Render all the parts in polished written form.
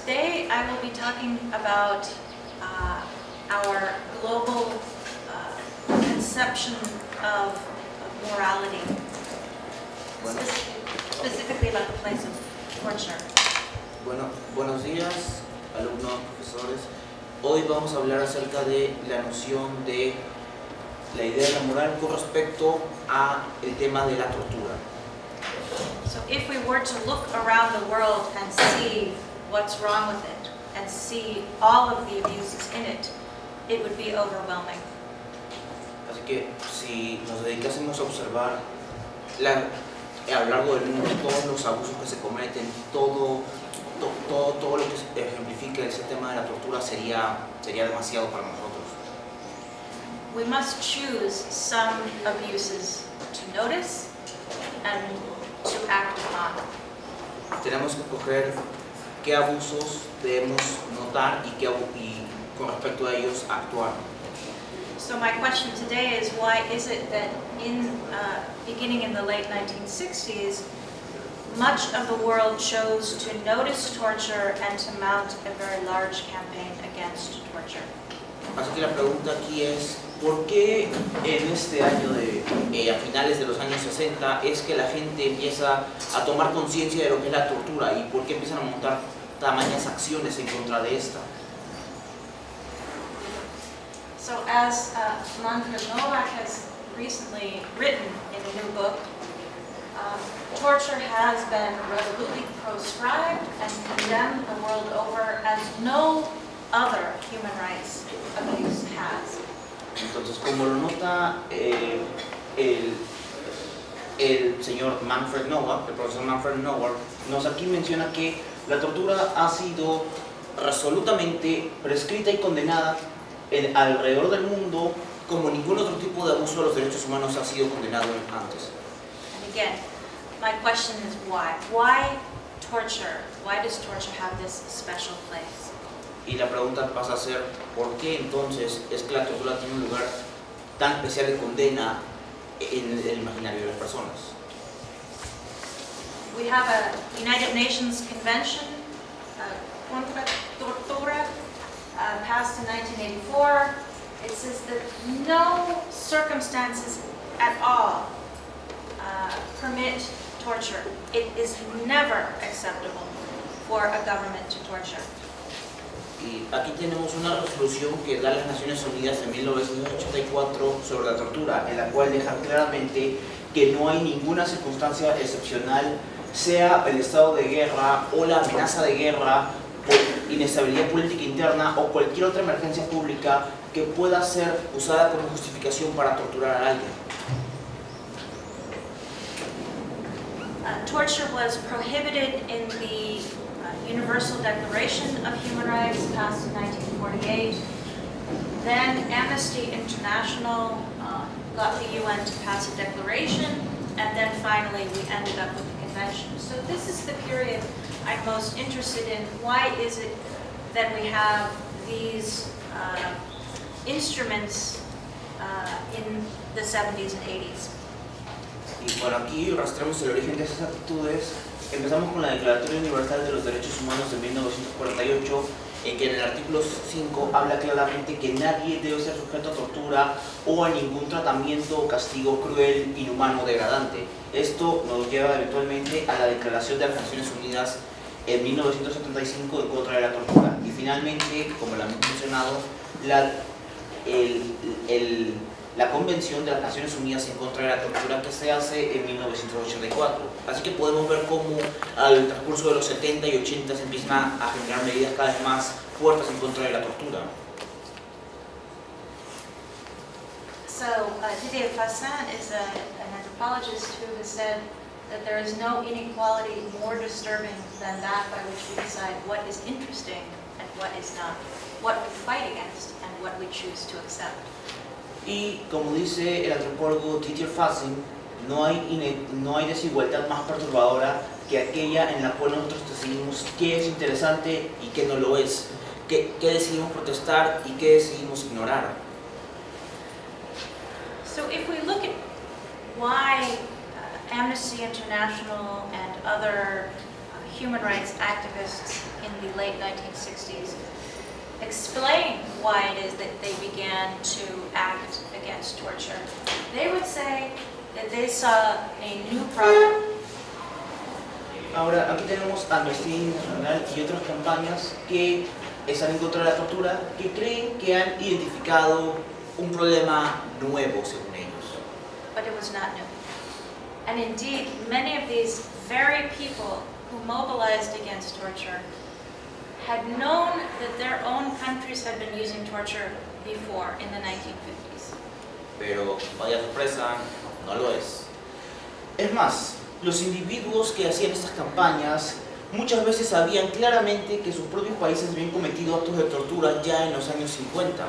Today I will be talking about our global conception of morality, specifically about the place of torture. Bueno, buenos días, alumnos, profesores. Hoy vamos a hablar acerca de la noción de la idea de la moral con respecto a el tema de la tortura. So if we were to look around the world and see what's wrong with it, and see all of the abuses in it, it would be overwhelming. Así que si nos dedicásemos a observar a lo largo del mundo todos los abusos que se cometen, todo lo que ejemplifica ese tema de la tortura sería demasiado para nosotros. We must choose some abuses to notice and to act upon. Tenemos que escoger qué abusos debemos notar y con respecto a ellos actuar. So my question today is, why is it that beginning in the late 1960s, much of the world chose to notice torture and to mount a very large campaign against torture? Así que la pregunta aquí es, ¿por qué en este año a finales de los años 60 es que la gente empieza a tomar conciencia de lo que es la tortura y por qué empiezan a montar tamañas acciones en contra de esta? So as Manfred Novak has recently written in a new book, torture has been resolutely proscribed and condemned the world over as no other human rights abuse has. Entonces, como lo nota el señor Manfred Novak, el profesor Manfred Novak, nos aquí menciona que la tortura ha sido resolutamente prescrita y condenada alrededor del mundo como ningún otro tipo de abuso de los derechos humanos ha sido condenado antes. And again, my question is why? Why torture? Why does torture have this special place? Y la pregunta pasa a ser, ¿por qué entonces es que la tortura tiene un lugar tan especial de condena en el imaginario de las personas? We have a United Nations Convention contra tortura passed in 1984. It says that no circumstances at all permit torture. It is never acceptable for a government to torture. Y aquí tenemos una resolución que da las Naciones Unidas en 1984 sobre la tortura, en la cual dejan claramente que no hay ninguna circunstancia excepcional, sea el estado de guerra o la amenaza de guerra, por inestabilidad política interna o cualquier otra emergencia pública que pueda ser usada como justificación para torturar a alguien. Torture was prohibited in the Universal Declaration of Human Rights passed in 1948. Then Amnesty International got the UN to pass a declaration, and then finally we ended up with the convention. So this is the period I'm most interested in. Why is it that we have these instruments in the 70s and 80s? Y por aquí rastreamos el origen de esas actitudes. Empezamos con la Declaratoria Universal de los Derechos Humanos de 1948, en que en el artículo 5 habla claramente que nadie debe ser sujeto a tortura o a ningún tratamiento o castigo cruel, inhumano o degradante. Esto nos lleva eventualmente a la Declaración de las Naciones Unidas en 1975 en contra de la tortura. Y finalmente, como lo hemos mencionado, la Convención de las Naciones Unidas en contra de la tortura, que se hace en 1984. Así que podemos ver cómo al transcurso de los 70 y 80 se empiezan a generar medidas cada vez más fuertes en contra de la tortura. So Didier Fassin is an anthropologist who has said that there is no inequality more disturbing than that by which we decide what is interesting and what is not, what we fight against and what we choose to accept. Y como dice el antropólogo Didier Fassin, no hay desigualdad más perturbadora que aquella en la cual nosotros decidimos qué es interesante y qué no lo es, qué decidimos protestar y qué decidimos ignorar. So if we look at why Amnesty International and other human rights activists in the late 1960s explain why it is that they began to act against torture, they would say that they saw a new problem. Ahora, aquí tenemos Amnistía Internacional y otras campañas que están en contra de la tortura, que creen que han identificado un problema nuevo, según ellos. But it was not new. And indeed, many of these very people who mobilized against torture had known that their own countries had been using torture before in the 1950s. Pero, vaya sorpresa, no lo es. Es más, los individuos que hacían estas campañas muchas veces sabían claramente que sus propios países habían cometido actos de tortura ya en los años 50.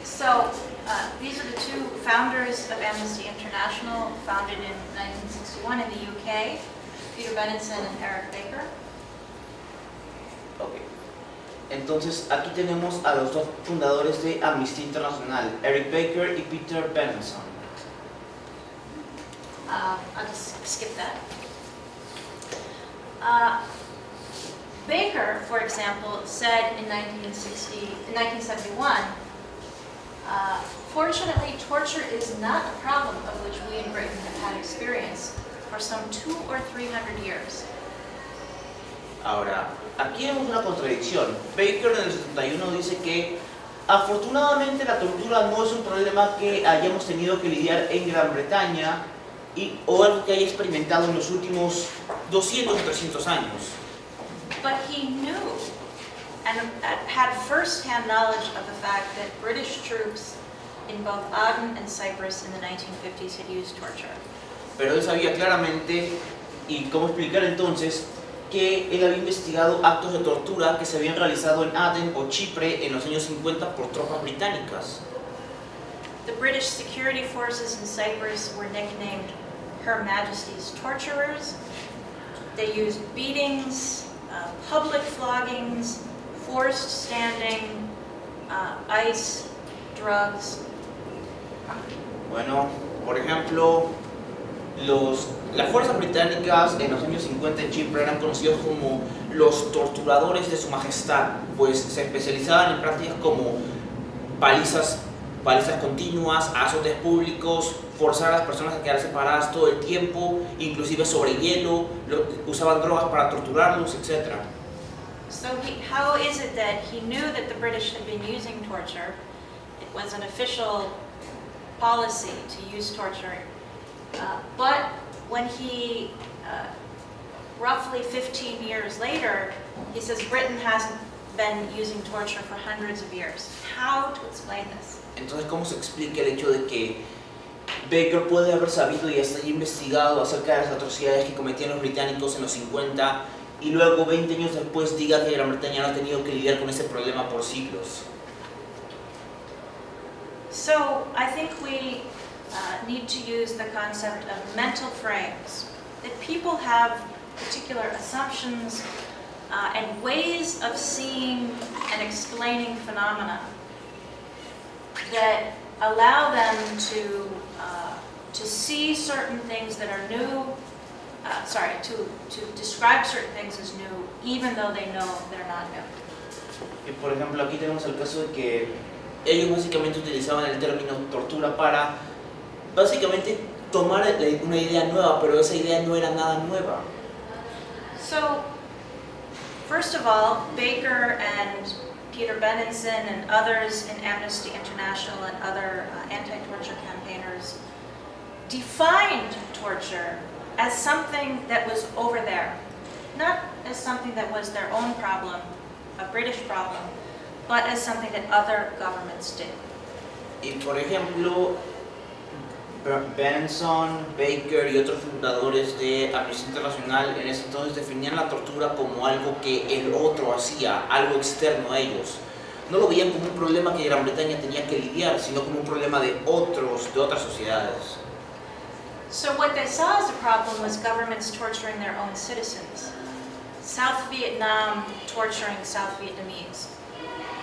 So, these are the two founders of Amnesty International, founded in 1961 in the UK, Peter Benenson and Eric Baker. Okay. Entonces, aquí tenemos a los dos fundadores de Amnistía Internacional, Eric Baker y Peter Benenson. I'll just skip that. Baker, for example, said in 1971, fortunately, torture is not a problem of which we in Britain have had experience for some 200 or 300 years. Ahora, aquí vemos una contradicción. Baker en el 71 dice que afortunadamente la tortura no es un problema que hayamos tenido que lidiar en Gran Bretaña o algo que haya experimentado en los últimos 200 o 300 años. But he knew and had first-hand knowledge of the fact that British troops in both Aden and Cyprus in the 1950s had used torture. Pero él sabía claramente, y cómo explicar entonces, que él había investigado actos de tortura que se habían realizado en Aden o Chipre en los años 50 por tropas británicas. The British security forces in Cyprus were nicknamed Her Majesty's Torturers. They used beatings, public floggings, forced standing, ice, drugs. Bueno, por ejemplo, las fuerzas británicas en los años 50 en Chipre eran conocidos como los torturadores de su majestad, pues se especializaban en prácticas como palizas continuas, azotes públicos, forzar a las personas a quedarse paradas todo el tiempo, inclusive sobre hielo, usaban drogas para torturarlos, etc. So how is it that he knew that the British had been using torture? It was an official policy to use torture. But when he, roughly 15 years later, he says Britain hasn't been using torture for hundreds of years. How to explain this? Entonces, ¿cómo se explica el hecho de que Baker puede haber sabido y hasta investigado acerca de las atrocidades que cometían los británicos en los 50 y luego 20 años después diga que Gran Bretaña no ha tenido que lidiar con ese problema por siglos? So I think we need to use the concept of mental frames, that people have particular assumptions and ways of seeing and explaining phenomena that allow them to see certain things that are new, to describe certain things as new, even though they know they're not new. Y por ejemplo, aquí tenemos el caso de que ellos básicamente utilizaban el término tortura para básicamente tomar una idea nueva, pero esa idea no era nada nueva. So, first of all, Baker and Peter Benenson and others in Amnesty International and other anti-torture campaigners defined torture as something that was over there, not as something that was their own problem, a British problem, but as something that other governments did. Y por ejemplo, Benenson, Baker y otros fundadores de Amnistía Internacional en ese entonces definían la tortura como algo que el otro hacía, algo externo a ellos. No lo veían como un problema que Gran Bretaña tenía que lidiar, sino como un problema de otras sociedades. So what they saw as a problem was governments torturing their own citizens. South Vietnam torturing South Vietnamese.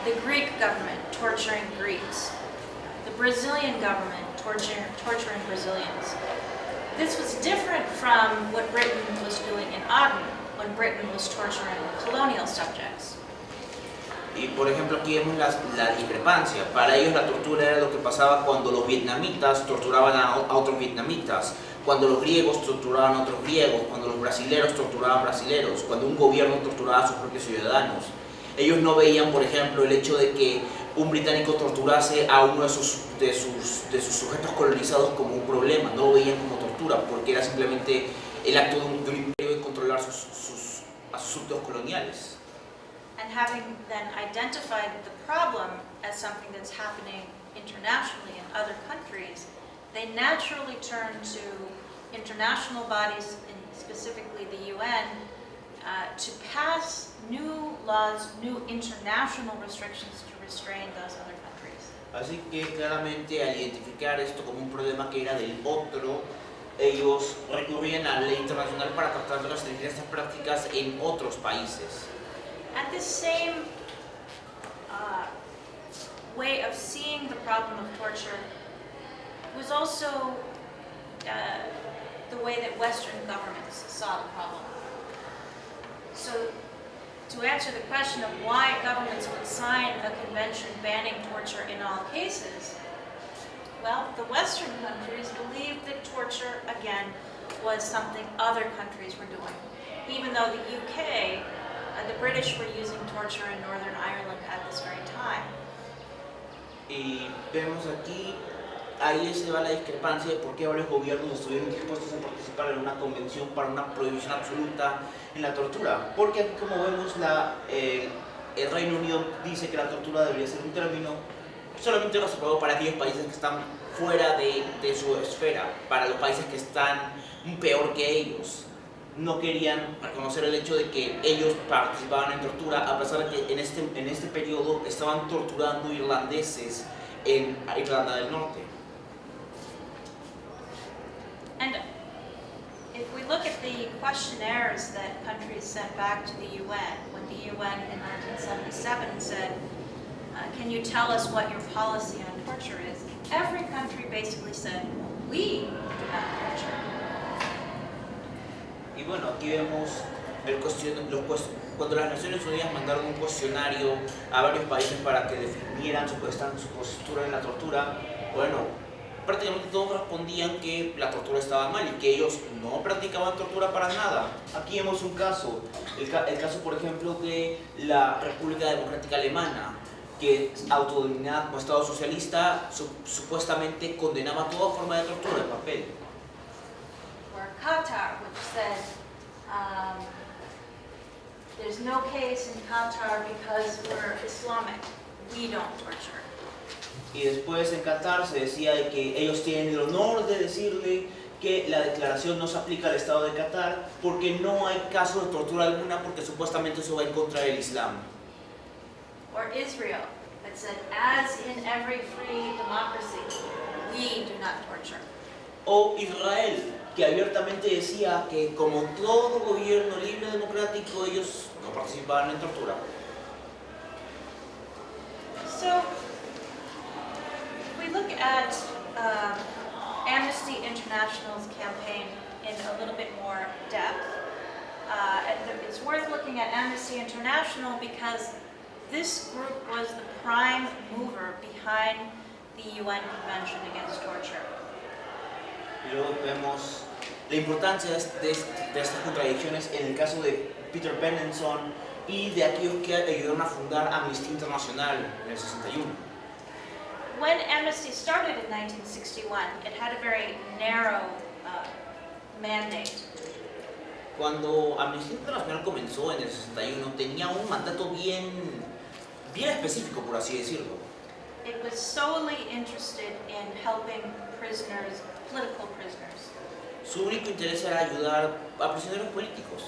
The Greek government torturing Greeks. The Brazilian government torturing Brazilians. This was different from what Britain was doing in Aden, when Britain was torturing colonial subjects. Y por ejemplo aquí vemos la discrepancia. Para ellos la tortura era lo que pasaba cuando los vietnamitas torturaban a otros vietnamitas, cuando los griegos torturaban a otros griegos, cuando los brasileros torturaban a brasileros, cuando un gobierno torturaba a sus propios ciudadanos. Ellos no veían, por ejemplo, el hecho de que un británico torturase a uno de sus sujetos colonizados como un problema. No lo veían como tortura, porque era simplemente el acto de un imperio de controlar a sus súbditos coloniales. And having then identified the problem as something that's happening internationally in other countries, they naturally turn to international bodies, and specifically the UN, to pass new laws, new international restrictions to restrain those other countries. Así que claramente al identificar esto como un problema que era del otro, ellos recurrían a la ley internacional para tratar de restringir estas prácticas en otros países. And this same way of seeing the problem of torture was also the way that Western governments saw the problem. So, to answer the question of why governments would sign a convention banning torture in all cases, well, the Western countries believed that torture, again, was something other countries were doing. Even though the UK, the British were using torture in Northern Ireland at this very time. Y vemos aquí, ahí se va la discrepancia de por qué varios gobiernos estuvieron dispuestos a participar en una convención para una prohibición absoluta en la tortura. Porque aquí, como vemos, el Reino Unido dice que la tortura debería ser un término solamente reservado para aquellos países que están fuera de su esfera, para los países que están peor que ellos. No querían reconocer el hecho de que ellos participaban en tortura, a pesar de que en este periodo estaban torturando irlandeses en Irlanda del Norte. And if we look at the questionnaires that countries sent back to the UN, when the UN in 1977 said, can you tell us what your policy on torture is? Every country basically said, we do not torture. Y bueno, aquí vemos cuando las Naciones Unidas mandaron un cuestionario a varios países para que definieran su postura en la tortura, bueno, prácticamente todos respondían que la tortura estaba mal y que ellos no practicaban tortura para nada. Aquí vemos un caso, el caso por ejemplo de la República Democrática Alemana, que autodenominada como Estado Socialista, supuestamente condenaba toda forma de tortura de papel. Or Qatar, which said there's no case in Qatar because we're Islamic. We don't torture. Y después en Qatar se decía de que ellos tienen el honor de decirle que la declaración no se aplica al Estado de Qatar porque no hay caso de tortura alguna porque supuestamente eso va en contra del Islam. Or Israel, that said, as in every free democracy, we do not torture. O Israel, que abiertamente decía que como todo gobierno libre democrático, ellos no participaban en tortura. So, if we look at Amnesty International's campaign in a little bit more depth, it's worth looking at Amnesty International because this group was the prime mover behind the UN Convention Against Torture. Y luego vemos la importancia de estas contradicciones en el caso de Peter Benenson y de aquellos que ayudaron a fundar Amnistía Internacional en el 61. When Amnesty started in 1961, it had a very narrow mandate. Cuando Amnistía Internacional comenzó en el 61, tenía un mandato bien específico, por así decirlo. It was solely interested in helping prisoners, political prisoners. Su único interés era ayudar a prisioneros políticos.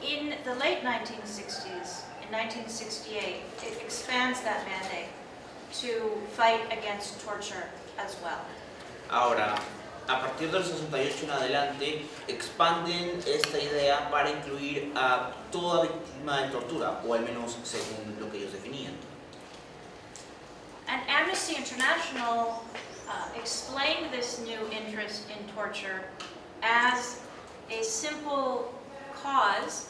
In the late 1960s, in 1968, it expands that mandate to fight against torture as well. Ahora, a partir del 68 en adelante, expanden esta idea para incluir a toda víctima de tortura, o al menos según lo que ellos definían. And Amnesty International explained this new interest in torture as a simple cause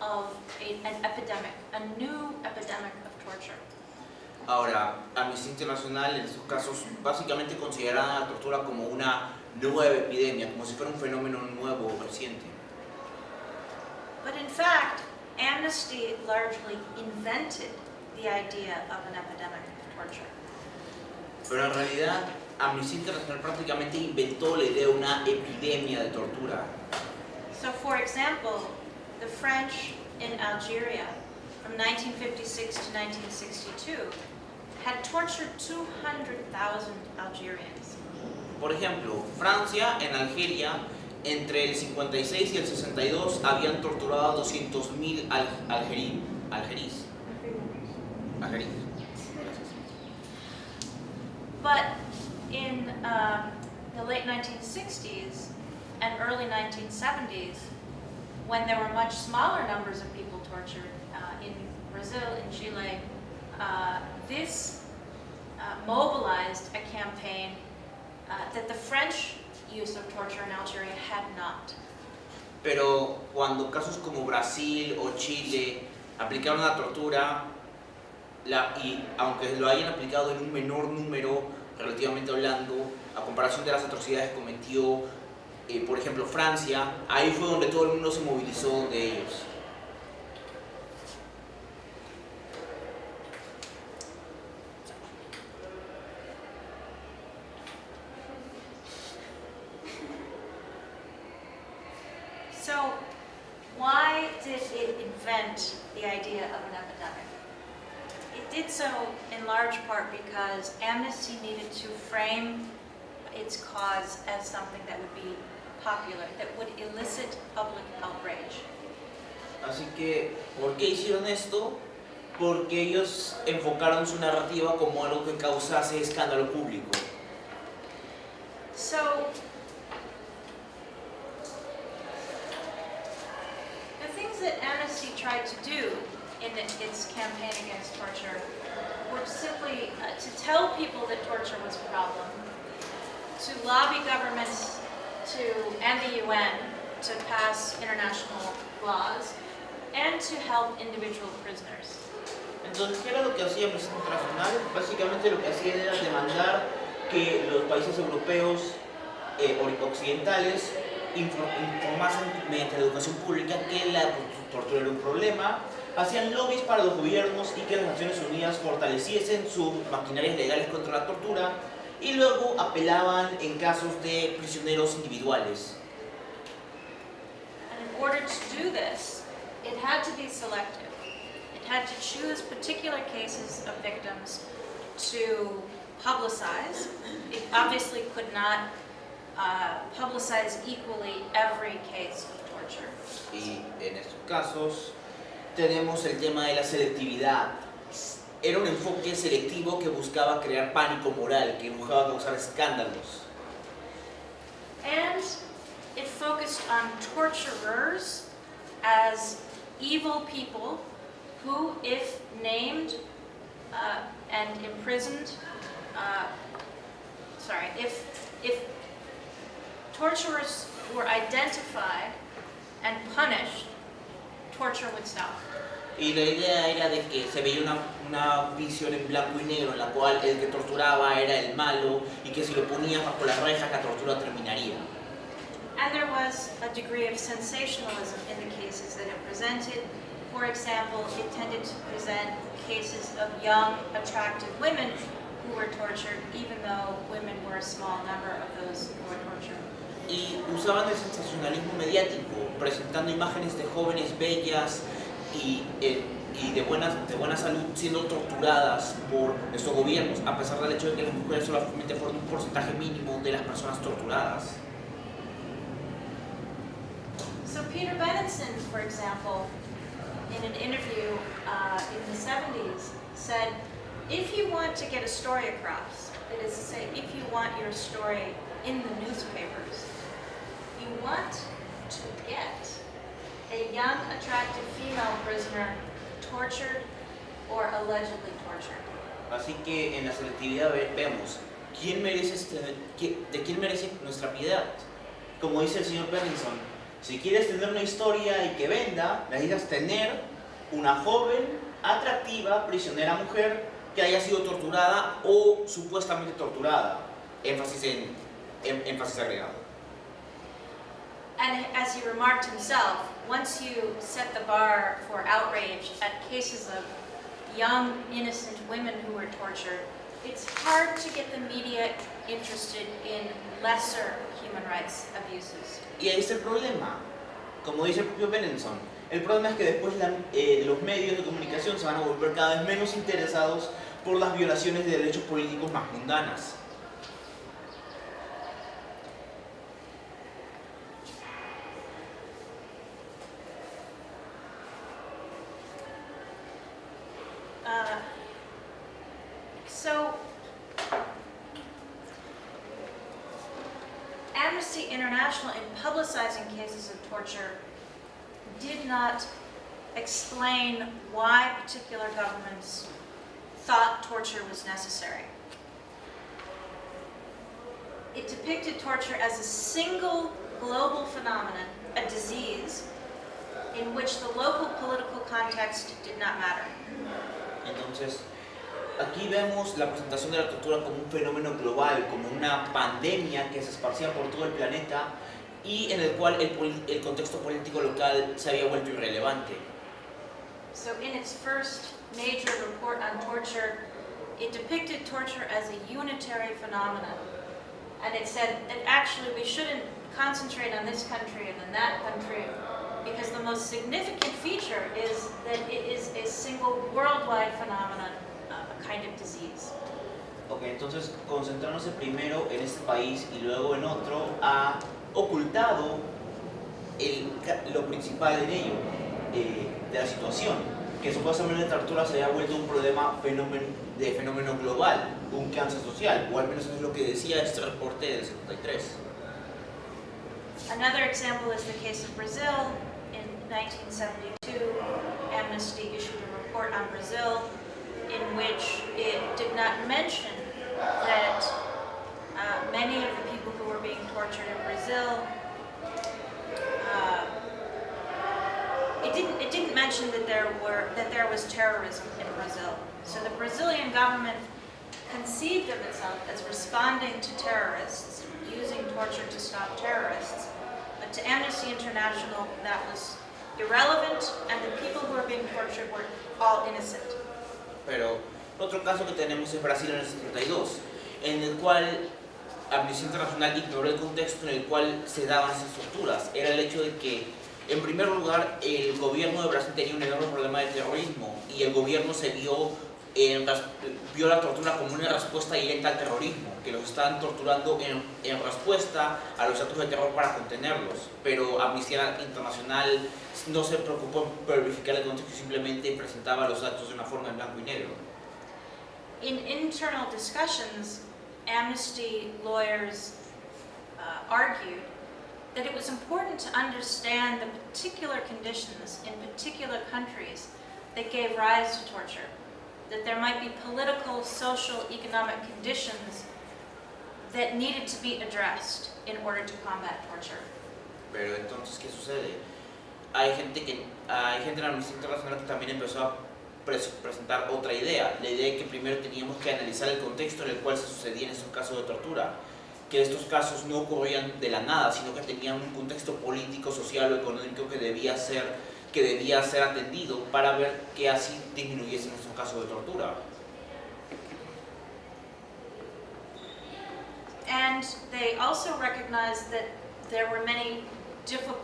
of an epidemic, a new epidemic of torture. Ahora, Amnistía Internacional en estos casos básicamente consideraba la tortura como una nueva epidemia, como si fuera un fenómeno nuevo o reciente. But in fact, Amnesty largely invented the idea of an epidemic of torture. Pero en realidad, Amnistía Internacional prácticamente inventó la idea de una epidemia de tortura. So for example, the French in Algeria from 1956 to 1962 had tortured 200,000 Algerians. Por ejemplo, Francia en Algeria entre el 56 y el 62 habían torturado a 200.000 algerís. But in the late 1960s and early 1970s, when there were much smaller numbers of people tortured in Brazil, in Chile, this mobilized a campaign that the French use of torture in Algeria had not. Pero cuando casos como Brasil o Chile aplicaron la tortura, y aunque lo hayan aplicado en un menor número, relativamente hablando, a comparación de las atrocidades que cometió, por ejemplo, Francia, ahí fue donde todo el mundo se movilizó de ellos. So, why did it invent the idea of an epidemic? It did so in large part because Amnesty needed to frame its cause as something that would be popular, that would elicit public outrage. Así que, ¿por qué hicieron esto? Porque ellos enfocaron su narrativa como algo que causase escándalo público. So, the things that Amnesty tried to do in its campaign against torture were simply to tell people that torture was a problem, to lobby governments and the UN to pass international laws, and to help individual prisoners. Entonces, ¿qué era lo que hacía Amnistía Internacional? Básicamente lo que hacía era demandar que los países europeos occidentales informasen mediante la educación pública que la tortura era un problema, hacían lobbies para los gobiernos y que las Naciones Unidas fortaleciesen sus maquinarias legales contra la tortura, y luego apelaban en casos de prisioneros individuales. And in order to do this, it had to be selective. It had to choose particular cases of victims to publicize. It obviously could not publicize equally every case of torture. Y en estos casos tenemos el tema de la selectividad. Era un enfoque selectivo que buscaba crear pánico moral, que buscaba causar escándalos. And it focused on torturers as evil people who, if named and imprisoned, if torturers were identified and punished, torture would stop. Y la idea era de que se veía una visión en blanco y negro en la cual el que torturaba era el malo y que si lo ponías bajo las rejas la tortura terminaría. And there was a degree of sensationalism in the cases that it presented. For example, it tended to present cases of young, attractive women who were tortured, even though women were a small number of those who were tortured. Y usaban el sensacionalismo mediático, presentando imágenes de jóvenes bellas y de buena salud siendo torturadas por estos gobiernos, a pesar del hecho de que las mujeres solamente fueron un porcentaje mínimo de las personas torturadas. So Peter Benenson, for example, in an interview in the 70s, said, if you want to get a story across, that is to say, if you want your story in the newspapers, you want to get a young, attractive female prisoner tortured or allegedly tortured. Así que en la selectividad vemos ¿de quién merece nuestra piedad? Como dice el señor Benenson, si quieres tener una historia y que venda, necesitas tener una joven, atractiva, prisionera mujer que haya sido torturada o supuestamente torturada. Énfasis agregado. And as he remarked himself, once you set the bar for outrage at cases of young, innocent women who were tortured, it's hard to get the media interested in lesser human rights abuses. Y ahí está el problema, como dice el propio Benenson. El problema es que después los medios de comunicación se van a volver cada vez menos interesados por las violaciones de derechos políticos más mundanas. So, Amnesty International, in publicizing cases of torture, did not explain why particular governments thought torture was necessary. It depicted torture as a single global phenomenon, a disease, in which the local political context did not matter. Entonces, aquí vemos la presentación de la tortura como un fenómeno global, como una pandemia que se esparcía por todo el planeta y en el cual el contexto político local se había vuelto irrelevante. So in its first major report on torture, it depicted torture as a unitary phenomenon. And it said that actually we shouldn't concentrate on this country and then that country, because the most significant feature is that it is a single worldwide phenomenon, a kind of disease. Ok, entonces concentrarnos primero en este país y luego en otro ha ocultado lo principal en ello, de la situación, que supuestamente la tortura se había vuelto un problema de fenómeno global, un cáncer social, o al menos es lo que decía este reporte del 73. Another example is the case of Brazil. In 1972, Amnesty issued a report on Brazil in which it did not mention that many of the people who were being tortured in Brazil, it didn't mention that there was terrorism in Brazil. So the Brazilian government conceived of itself as responding to terrorists, using torture to stop terrorists. But to Amnesty International, that was irrelevant, and the people who were being tortured were all innocent. Pero otro caso que tenemos es Brasil en el 72, en el cual Amnistía Internacional ignoró el contexto en el cual se daban esas torturas. Era el hecho de que, en primer lugar, el gobierno de Brasil tenía un enorme problema de terrorismo y el gobierno vio la tortura como una respuesta directa al terrorismo, que los estaban torturando en respuesta a los actos de terror para contenerlos. Pero Amnistía Internacional no se preocupó por verificar el contexto y simplemente presentaba los actos de una forma en blanco y negro. In internal discussions, Amnesty lawyers argued that it was important to understand the particular conditions in particular countries that gave rise to torture, that there might be political, social, economic conditions that needed to be addressed in order to combat torture. Pero entonces, ¿qué sucede? Hay gente en la Amnistía Internacional que también empezó a presentar otra idea, la idea de que primero teníamos que analizar el contexto en el cual se sucedían estos casos de tortura, que estos casos no ocurrían de la nada, sino que tenían un contexto político, social o económico que debía ser atendido para ver que así disminuyesen estos casos de tortura. And they also recognized that there were many different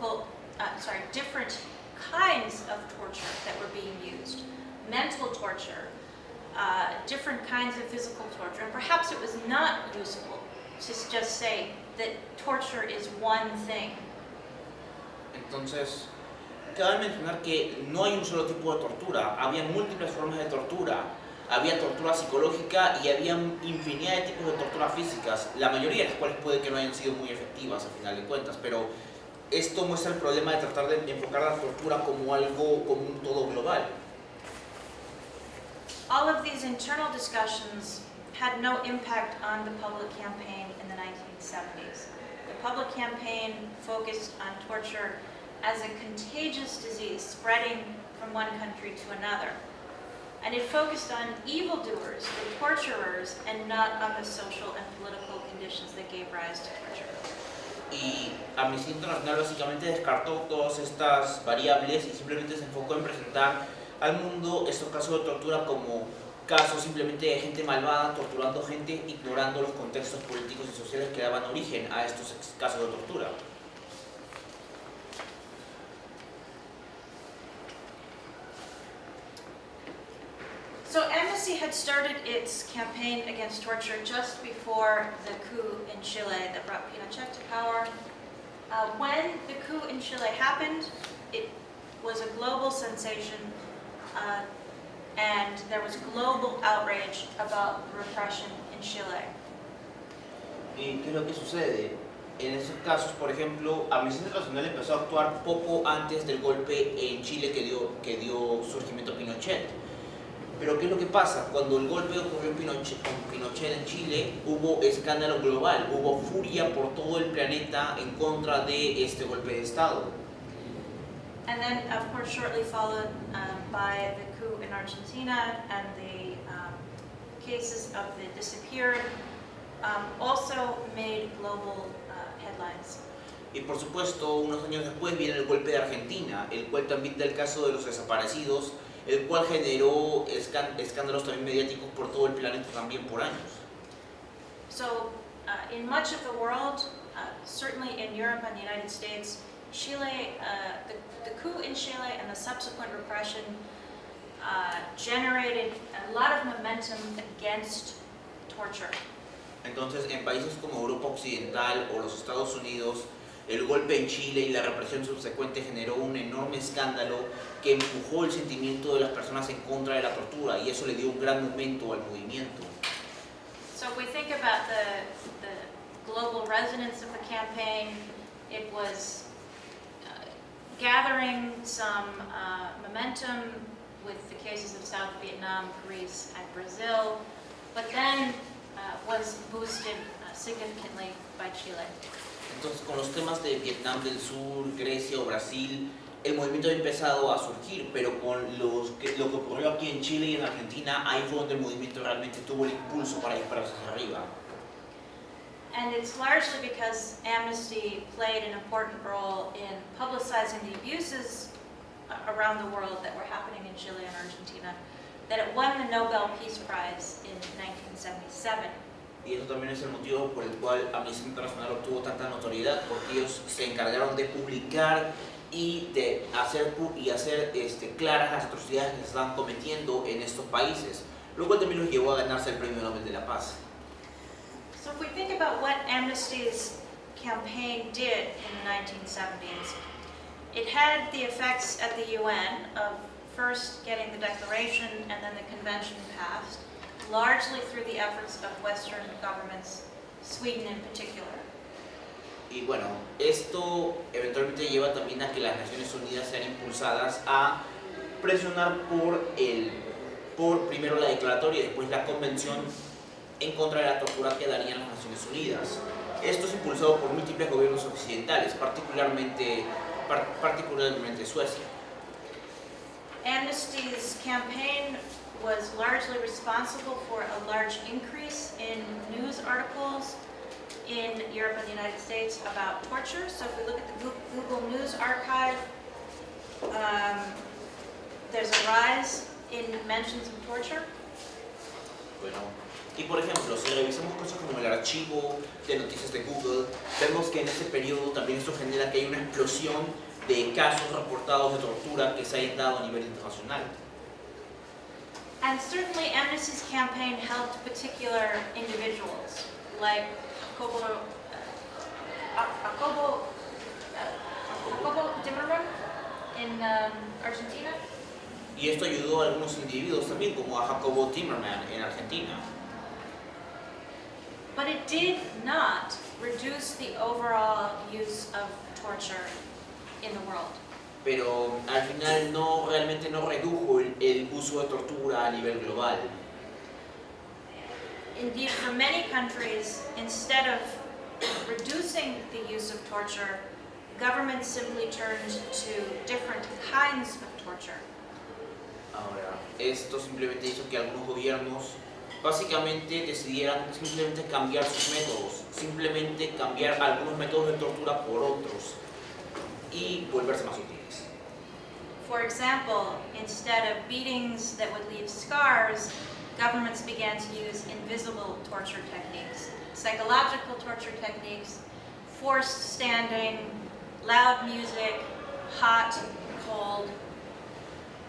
kinds of torture that were being used. Mental torture, different kinds of physical torture, and perhaps it was not useful to just say that torture is one thing. Entonces, cabe mencionar que no hay un solo tipo de tortura, había múltiples formas de tortura. Había tortura psicológica y había infinidad de tipos de tortura físicas, la mayoría de las cuales puede que no hayan sido muy efectivas a final de cuentas, pero esto muestra el problema de tratar de enfocar la tortura como un todo global. All of these internal discussions had no impact on the public campaign in the 1970s. The public campaign focused on torture as a contagious disease spreading from one country to another. And it focused on evildoers, the torturers, and not on the social and political conditions that gave rise to torture. Y Amnistía Internacional básicamente descartó todas estas variables y simplemente se enfocó en presentar al mundo estos casos de tortura como casos simplemente de gente malvada torturando gente, ignorando los contextos políticos y sociales que daban origen a estos casos de tortura. So Amnesty had started its campaign against torture just before the coup in Chile that brought Pinochet to power. When the coup in Chile happened, it was a global sensation, and there was global outrage about the repression in Chile. ¿Y qué es lo que sucede? En esos casos, por ejemplo, Amnistía Internacional empezó a actuar poco antes del golpe en Chile que dio surgimiento a Pinochet. Pero ¿qué es lo que pasa? Cuando el golpe ocurrió con Pinochet en Chile, hubo escándalo global, hubo furia por todo el planeta en contra de este golpe de Estado. And then, of course, shortly followed by the coup in Argentina and the cases of the disappeared also made global headlines. Y por supuesto, unos años después viene el golpe de Argentina, el cual también da el caso de los desaparecidos, el cual generó escándalos también mediáticos por todo el planeta también por años. So, in much of the world, certainly in Europe and the United States, Chile, the coup in Chile and the subsequent repression generated a lot of momentum against torture. Entonces, en países como Europa Occidental o los Estados Unidos, el golpe en Chile y la represión subsecuente generó un enorme escándalo que empujó el sentimiento de las personas en contra de la tortura y eso le dio un gran momento al movimiento. So if we think about the global resonance of the campaign, it was gathering some momentum with the cases of South Vietnam, Greece, and Brazil, but then was boosted significantly by Chile. Entonces, con los temas de Vietnam del Sur, Grecia o Brasil, el movimiento ha empezado a surgir, pero con lo que ocurrió aquí en Chile y en Argentina, ahí fue donde el movimiento realmente tuvo el impulso para dispararse hacia arriba. And it's largely because Amnesty played an important role in publicizing the abuses around the world that were happening in Chile and Argentina, that it won the Nobel Peace Prize in 1977. Y eso también es el motivo por el cual Amnistía Internacional obtuvo tanta notoriedad, porque ellos se encargaron de publicar y de hacer claras las atrocidades que se estaban cometiendo en estos países, lo cual también los llevó a ganarse el Premio Nobel de la Paz. So if we think about what Amnesty's campaign did in the 1970s, it had the effects at the UN of first getting the declaration and then the convention passed, largely through the efforts of Western governments, Sweden in particular. Y bueno, esto eventualmente lleva también a que las Naciones Unidas sean impulsadas a presionar por primero la declaratoria y después la convención en contra de la tortura que darían las Naciones Unidas. Esto es impulsado por múltiples gobiernos occidentales, particularmente Suecia. Amnesty's campaign was largely responsible for a large increase in news articles in Europe and the United States about torture. So if we look at the Google News Archive, there's a rise in mentions of torture. Bueno, y por ejemplo, si revisamos cosas como el archivo de noticias de Google, vemos que en ese periodo también esto genera que hay una explosión de casos reportados de tortura que se hayan dado a nivel internacional. And certainly Amnesty's campaign helped particular individuals, like Jacobo Timerman in Argentina. Y esto ayudó a algunos individuos también, como a Jacobo Timerman en Argentina. But it did not reduce the overall use of torture in the world. Pero al final realmente no redujo el uso de tortura a nivel global. Indeed, for many countries, instead of reducing the use of torture, governments simply turned to different kinds of torture. Ahora, esto simplemente hizo que algunos gobiernos básicamente decidieran simplemente cambiar sus métodos, simplemente cambiar algunos métodos de tortura por otros y volverse más útiles. For example, instead of beatings that would leave scars, governments began to use invisible torture techniques, psychological torture techniques, forced standing, loud music, hot, cold.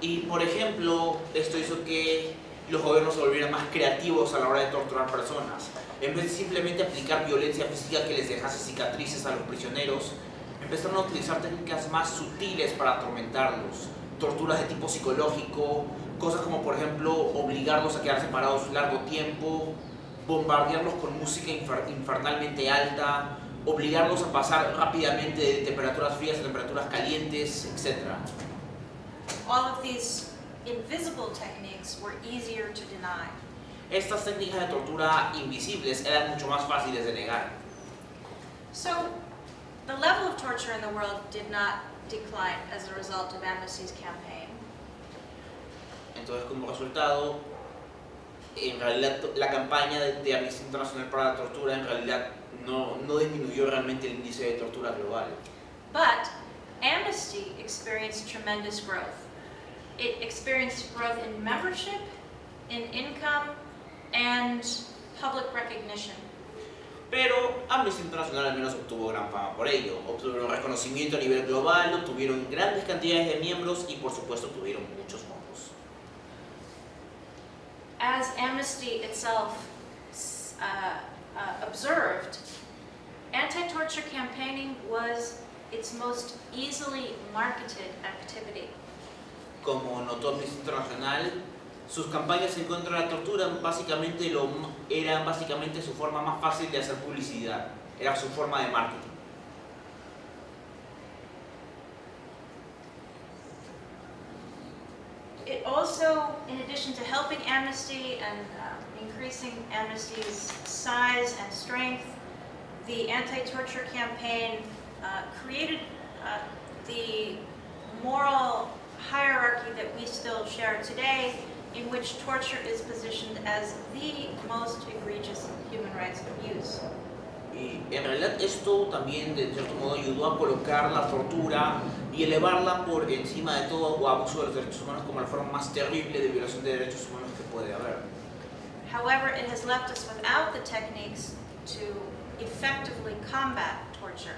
Y por ejemplo, esto hizo que los gobiernos se volvieran más creativos a la hora de torturar personas. En vez de simplemente aplicar violencia física que les dejase cicatrices a los prisioneros, empezaron a utilizar técnicas más sutiles para atormentarlos. Torturas de tipo psicológico, cosas como por ejemplo obligarlos a quedar separados largo tiempo, bombardearlos con música infernalmente alta, obligarlos a pasar rápidamente de temperaturas frías a temperaturas calientes, etc. All of these invisible techniques were easier to deny. Estas técnicas de tortura invisibles eran mucho más fáciles de negar. So, the level of torture in the world did not decline as a result of Amnesty's campaign. Entonces, como resultado, en realidad la campaña de Amnistía Internacional para la tortura en realidad no disminuyó realmente el índice de tortura global. But Amnesty experienced tremendous growth. It experienced growth in membership, in income, and public recognition. Pero Amnistía Internacional al menos obtuvo gran fama por ello. Obtuvieron reconocimiento a nivel global, obtuvieron grandes cantidades de miembros y por supuesto obtuvieron muchos fondos. As Amnesty itself observed, anti-torture campaigning was its most easily marketed activity. Como notó Amnistía Internacional, sus campañas en contra de la tortura eran básicamente su forma más fácil de hacer publicidad, era su forma de marketing. It also, in addition to helping Amnesty and increasing Amnesty's size and strength, the anti-torture campaign created the moral hierarchy that we still share today, in which torture is positioned as the most egregious human rights abuse. Y en realidad esto también de cierto modo ayudó a colocar la tortura y elevarla por encima de todo abuso de los derechos humanos como la forma más terrible de violación de derechos humanos que puede haber. However, it has left us without the techniques to effectively combat torture.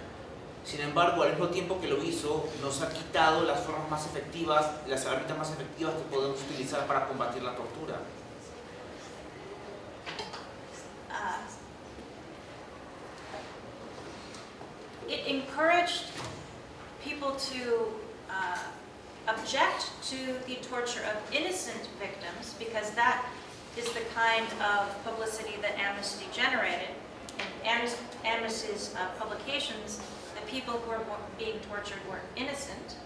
Sin embargo, al mismo tiempo que lo hizo, nos ha quitado las formas más efectivas, las herramientas más efectivas que podemos utilizar para combatir la tortura. It encouraged people to object to the torture of innocent victims, because that is the kind of publicity that Amnesty generated. In Amnesty's publications, the people who were being tortured were innocent.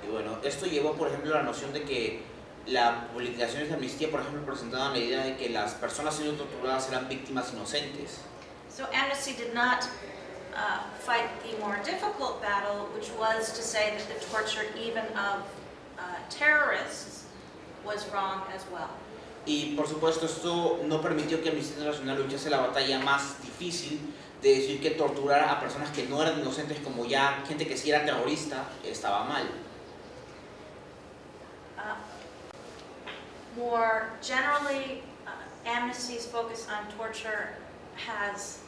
Y bueno, esto llevó, por ejemplo, a la noción de que las publicaciones de Amnistía, por ejemplo, presentaban la idea de que las personas siendo torturadas eran víctimas inocentes. So Amnesty did not fight the more difficult battle, which was to say that the torture even of terrorists was wrong as well. Y por supuesto esto no permitió que Amnistía Internacional luchase la batalla más difícil de decir que torturar a personas que no eran inocentes, como ya gente que sí era terrorista, estaba mal. More generally, Amnesty's focus on torture has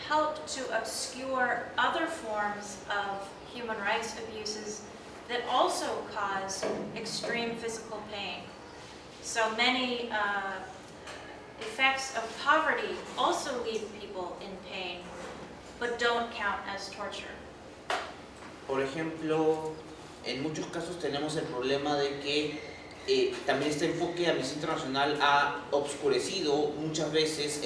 helped to obscure other forms of human rights abuses that also cause extreme physical pain. So many effects of poverty also leave people in pain, but don't count as torture. Por ejemplo, en muchos casos tenemos el problema de que también este enfoque de Amnistía Internacional ha obscurecido muchas veces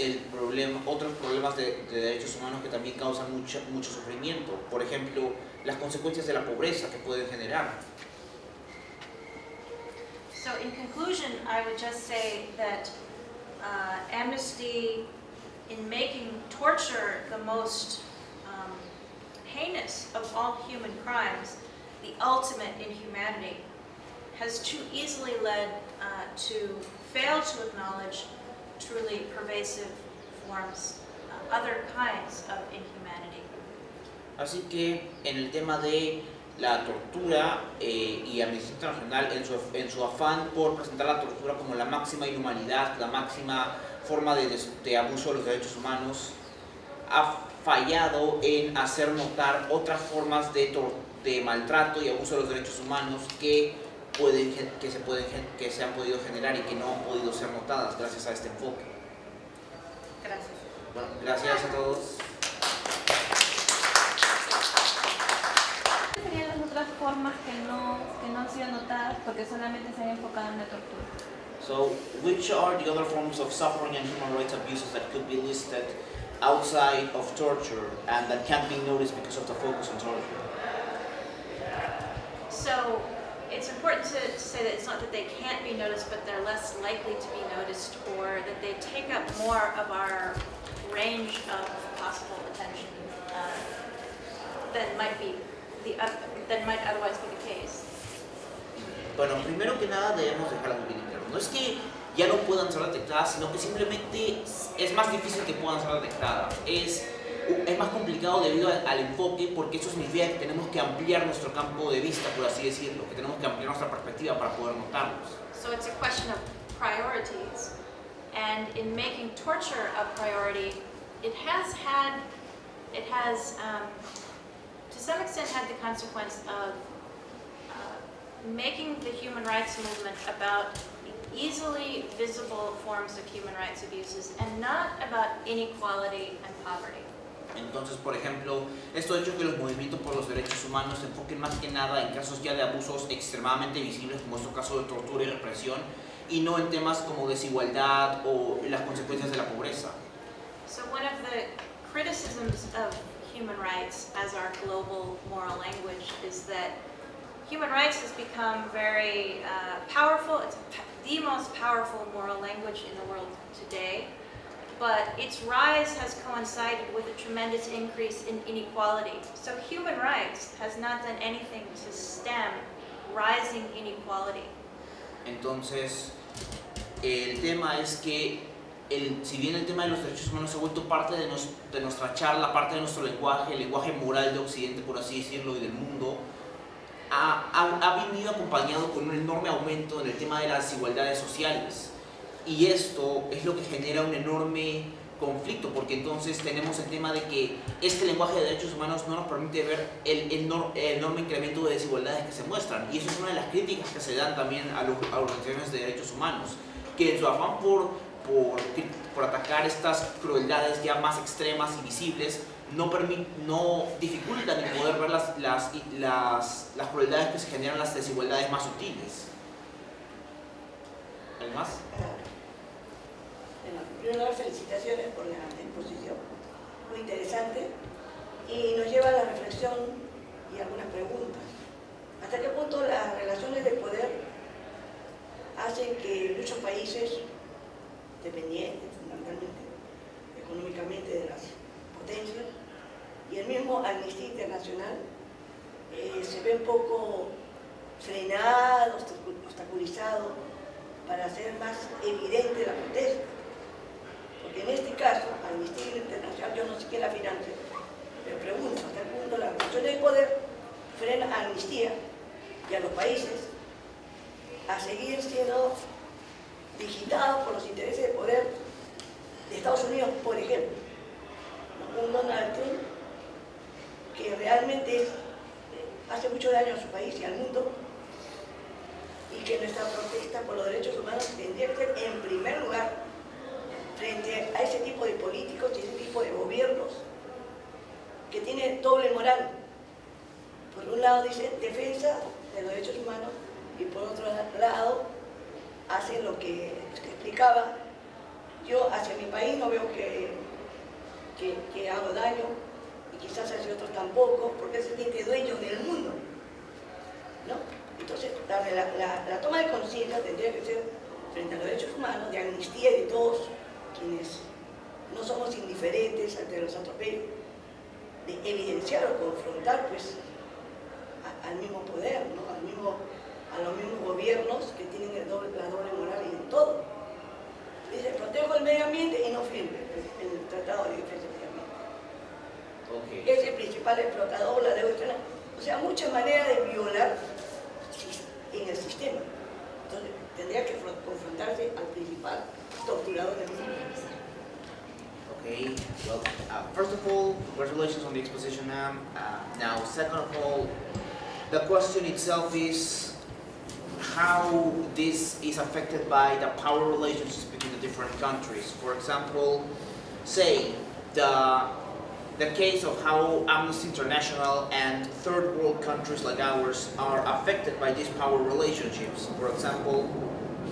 otros problemas de derechos humanos que también causan mucho sufrimiento. Por ejemplo, las consecuencias de la pobreza que pueden generar. So in conclusion, I would just say that Amnesty, in making torture the most heinous of all human crimes, the ultimate inhumanity, has too easily led to fail to acknowledge truly pervasive forms, other kinds of inhumanity. Así que en el tema de la tortura y Amnistía Internacional, en su afán por presentar la tortura como la máxima inhumanidad, la máxima forma de abuso de los derechos humanos, ha fallado en hacer notar otras formas de maltrato y abuso de los derechos humanos que se han podido generar y que no han podido ser notadas gracias a este enfoque. Gracias. Bueno, gracias a todos. ¿Cuáles serían las otras formas que no han sido notadas porque solamente se han enfocado en la tortura? So, which are the other forms of suffering and human rights abuses that could be listed outside of torture and that can't be noticed because of the focus on torture? So it's important to say that it's not that they can't be noticed, but they're less likely to be noticed, or that they take up more of our range of possible attention than might otherwise be the case. Bueno, primero que nada debemos dejar algo bien claro. No es que ya no puedan ser detectadas, sino que simplemente es más difícil que puedan ser detectadas. Es más complicado debido al enfoque, porque eso significa que tenemos que ampliar nuestro campo de vista, por así decirlo, que tenemos que ampliar nuestra perspectiva para poder notarlos. So it's a question of priorities, and in making torture a priority, it has to some extent had the consequence of making the human rights movement about easily visible forms of human rights abuses and not about inequality and poverty. Entonces, por ejemplo, esto ha hecho que los movimientos por los derechos humanos se enfoquen más que nada en casos ya de abusos extremadamente visibles, como estos casos de tortura y represión, y no en temas como desigualdad o las consecuencias de la pobreza. So one of the criticisms of human rights as our global moral language is that human rights has become very powerful. It's the most powerful moral language in the world today. But its rise has coincided with a tremendous increase in inequality. So human rights has not done anything to stem rising inequality. Entonces, el tema es que, si bien el tema de los derechos humanos se ha vuelto parte de nuestra charla, parte de nuestro lenguaje, el lenguaje moral de Occidente, por así decirlo, y del mundo, ha venido acompañado con un enorme aumento en el tema de las desigualdades sociales. Y esto es lo que genera un enorme conflicto, porque entonces tenemos el tema de que este lenguaje de derechos humanos no nos permite ver el enorme incremento de desigualdades que se muestran. Y eso es una de las críticas que se dan también a las organizaciones de derechos humanos, que en su afán por atacar estas crueldades ya más extremas y visibles, no dificultan el poder ver las crueldades que se generan, las desigualdades más sutiles. ¿Algo más? Bueno, primero felicitaciones por la exposición, muy interesante, y nos lleva a la reflexión y algunas preguntas. ¿Hasta qué punto las relaciones de poder hacen que muchos países dependientes, fundamentalmente, económicamente de las potencias, y el mismo Amnistía Internacional se ve un poco frenado, obstaculizado, para hacer más evidente la protesta? Porque en este caso, Amnistía Internacional, yo no sé quién la financie, pero pregunto, ¿hasta qué punto la relación de poder frena a Amnistía y a los países a seguir siendo digitados por los intereses de poder de Estados Unidos, por ejemplo? Un Donald Trump que realmente hace mucho daño a su país y al mundo, y que nuestra protesta por los derechos humanos tendría que ser en primer lugar frente a ese tipo de políticos y ese tipo de gobiernos que tienen doble moral. Por un lado dicen defensa de los derechos humanos y por otro lado hacen lo que explicaba. Yo hacia mi país no veo que hago daño, y quizás hacia otros tampoco, porque se siente dueño del mundo, ¿no? Entonces la toma de conciencia tendría que ser frente a los derechos humanos, de amnistía de todos quienes no somos indiferentes ante los atropellos, de evidenciar o confrontar pues, al mismo poder, ¿no? a los mismos gobiernos que tienen la doble moral y en todo. Dice, protejo el medio ambiente y no firme el Tratado de Defensa del Medio Ambiente. Okay. Es el principal explotador, la deuda externa. O sea, muchas maneras de violar en el sistema. Entonces, tendría que confrontarse al principal torturador del mundo. Okay, well, first of all, congratulations on the exposition, ma'am. Now, second of all, the question itself is how this is affected by the power relationships between the different countries. For example, say the case of how Amnesty International and third world countries like ours are affected by these power relationships. For example,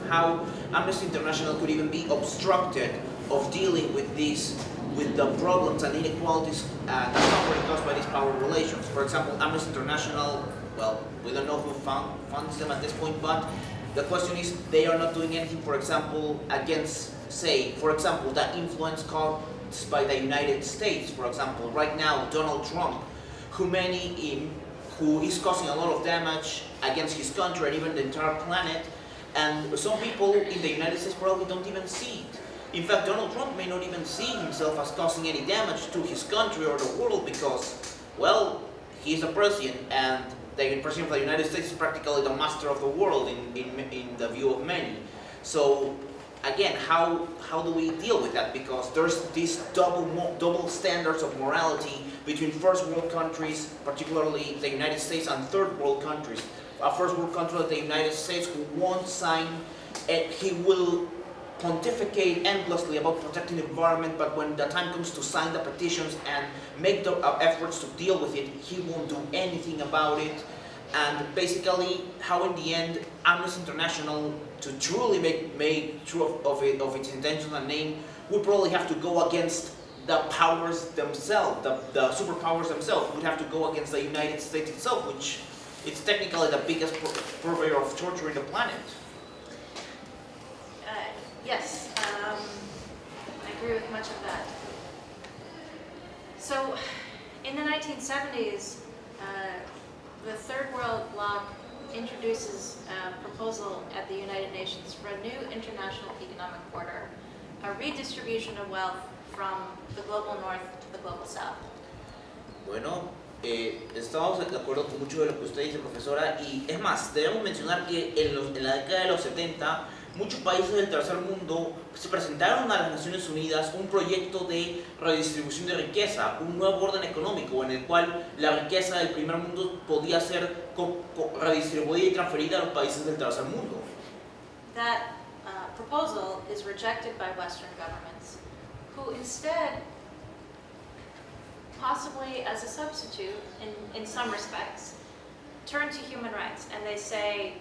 how Amnesty International could even be obstructed of dealing with the problems and inequalities that are caused by these power relations. For example, Amnesty International, well, we don't know who funds them at this point, but the question is they are not doing anything, for example, against, say, for example, the influence caused by the United States. For example, right now, Donald Trump, who is causing a lot of damage against his country and even the entire planet, and some people in the United States probably don't even see it. In fact, Donald Trump may not even see himself as causing any damage to his country or the world because, well, he's the president, and the president of the United States is practically the master of the world in the view of many. So, again, how do we deal with that? Because there's these double standards of morality between first world countries, particularly the United States, and third world countries. A first world country like the United States who won't sign, he will pontificate endlessly about protecting the environment, but when the time comes to sign the petitions and make the efforts to deal with it, he won't do anything about it. And basically, how in the end, Amnesty International, to truly make true of its intentions and name, would probably have to go against the powers themselves, the superpowers themselves, would have to go against the United States itself, which is technically the biggest purveyor of torture in the planet. Yes, I agree with much of that. So, in the 1970s, the Third World Bloc introduces a proposal at the United Nations for a new international economic order, a redistribution of wealth from the global north to the global south. Bueno, estamos de acuerdo con mucho de lo que usted dice, profesora, y es más, debemos mencionar que en la década de los 70, muchos países del tercer mundo se presentaron a las Naciones Unidas un proyecto de redistribución de riqueza, un nuevo orden económico en el cual la riqueza del primer mundo podía ser redistribuida y transferida a los países del tercer mundo. That proposal is rejected by Western governments, who instead, possibly as a substitute in some respects, turn to human rights and they say,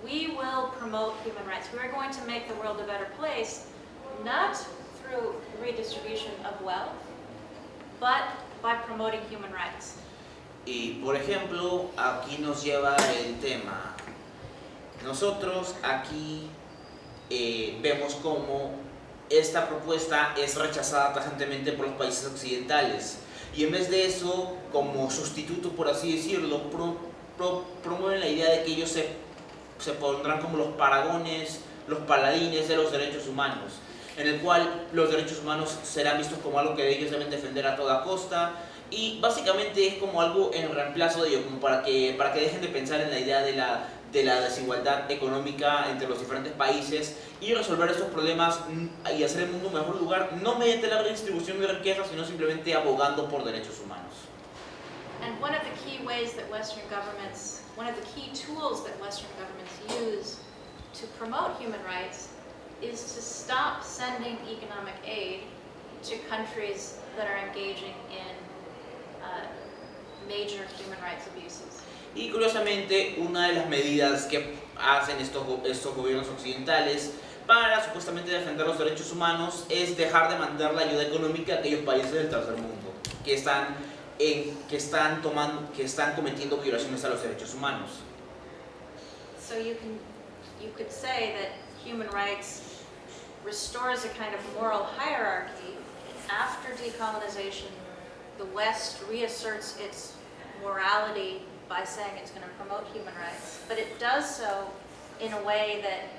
we will promote human rights. We are going to make the world a better place, not through redistribution of wealth, but by promoting human rights. Y por ejemplo, aquí nos lleva el tema. Nosotros aquí vemos cómo esta propuesta es rechazada tajantemente por los países occidentales. Y en vez de eso, como sustituto, por así decirlo, promueven la idea de que ellos se pondrán como los paragones, los paladines de los derechos humanos, en el cual los derechos humanos serán vistos como algo que ellos deben defender a toda costa, y básicamente es como algo en reemplazo de ello, como para que dejen de pensar en la idea de la desigualdad económica entre los diferentes países y resolver estos problemas y hacer el mundo un mejor lugar, no mediante la redistribución de riqueza, sino simplemente abogando por derechos humanos. And one of the key ways that one of the key tools that Western governments use to promote human rights is to stop sending economic aid to countries that are engaging in major human rights abuses. Y curiosamente, una de las medidas que hacen estos gobiernos occidentales para supuestamente defender los derechos humanos es dejar de mandar la ayuda económica a aquellos países del tercer mundo que están cometiendo violaciones a los derechos humanos. So you could say that human rights restores a kind of moral hierarchy. After decolonization, the West reasserts its morality by saying it's going to promote human rights, but it does so in a way that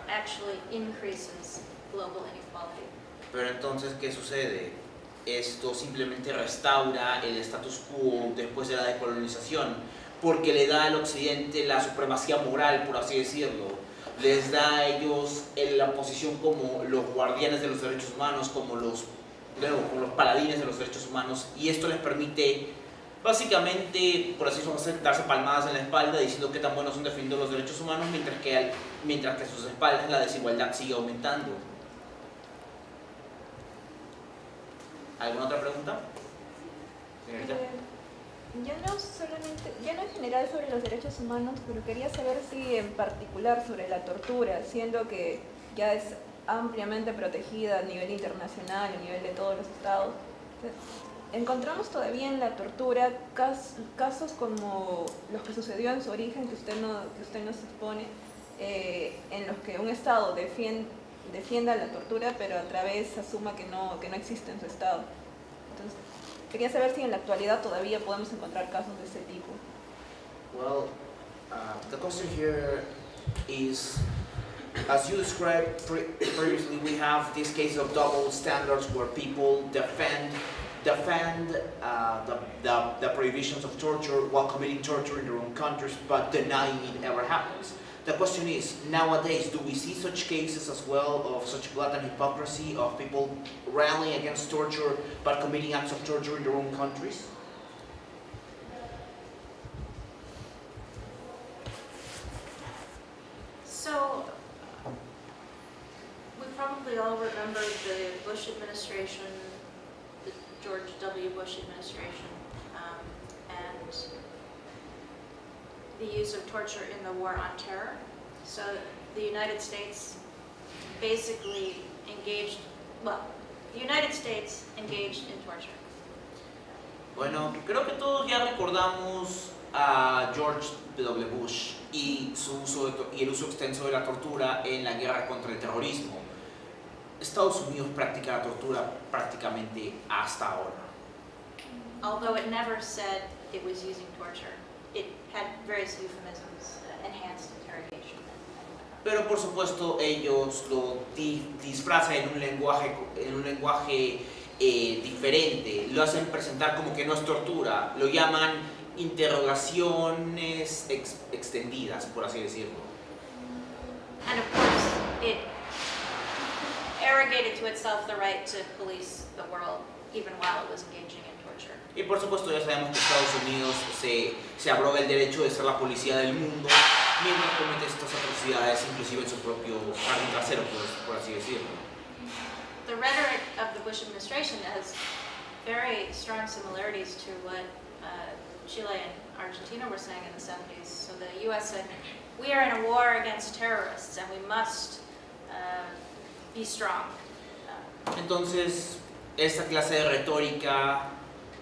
actually increases global inequality. Pero entonces, ¿qué sucede? Esto simplemente restaura el status quo después de la decolonización, porque le da al occidente la supremacía moral, por así decirlo. Les da a ellos la posición como los guardianes de los derechos humanos, como los paladines de los derechos humanos, y esto les permite básicamente, por así decirlo, darse palmadas en la espalda diciendo que tan buenos son defendiendo los derechos humanos, mientras que a sus espaldas la desigualdad sigue aumentando. ¿Alguna otra pregunta? Señorita. Ya no en general sobre los derechos humanos, pero quería saber si en particular sobre la tortura, siendo que ya es ampliamente protegida a nivel internacional, a nivel de todos los estados. Encontramos todavía en la tortura casos como los que sucedió en su origen, que usted nos expone, en los que un estado defienda la tortura, pero a través asuma que no existe en su estado. Entonces, quería saber si en la actualidad todavía podemos encontrar casos de ese tipo. Well, the question here is, as you described previously, we have this case of double standards where people defend the prohibitions of torture while committing torture in their own countries, but denying it ever happens. The question is, nowadays, do we see such cases as well of such blatant hypocrisy of people rallying against torture but committing acts of torture in their own countries? So, we probably all remember the Bush administration, the George W. Bush administration, and the use of torture in the war on terror. So the United States basically engaged in torture. Bueno, creo que todos ya recordamos a George W. Bush y el uso extenso de la tortura en la guerra contra el terrorismo. Estados Unidos practica la tortura prácticamente hasta ahora. Although it never said it was using torture, it had various euphemisms, enhanced interrogation. Pero por supuesto ellos lo disfrazan en un lenguaje diferente, lo hacen presentar como que no es tortura, lo llaman interrogaciones extendidas, por así decirlo. And of course, it arrogated to itself the right to police the world, even while it was engaging in torture. Y por supuesto ya sabemos que Estados Unidos se abroga el derecho de ser la policía del mundo mientras comete estas atrocidades, inclusive en su propio jardín trasero, por así decirlo. The rhetoric of the Bush administration has very strong similarities to what Chile and Argentina were saying in the 70s. So the U.S. said, we are in a war against terrorists and we must be strong. Entonces, esta clase de retórica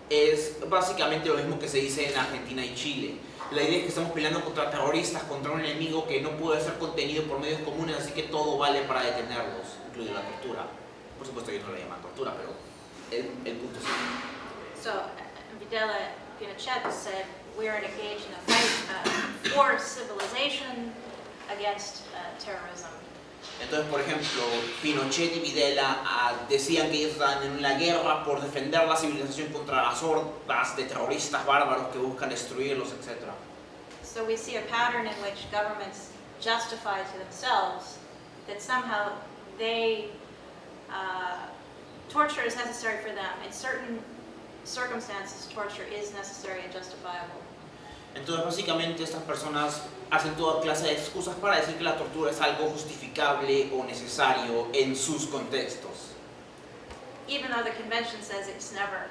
es básicamente lo mismo que se dice en Argentina y Chile. La idea es que estamos peleando contra terroristas, contra un enemigo que no puede ser contenido por medios comunes, así que todo vale para detenerlos, incluido la tortura. Por supuesto, ellos no la llaman tortura, pero el punto es ese. So Videla Pinochet said, we are engaged in a fight for civilization against terrorism. Entonces, por ejemplo, Pinochet y Videla decían que ellos estaban en una guerra por defender la civilización contra las hordas de terroristas bárbaros que buscan destruirlos, etc. So we see a pattern in which governments justify to themselves that somehow torture is necessary for them. In certain circumstances, torture is necessary and justifiable. Entonces, básicamente, estas personas hacen toda clase de excusas para decir que la tortura es algo justificable o necesario en sus contextos. Even though the convention says it's never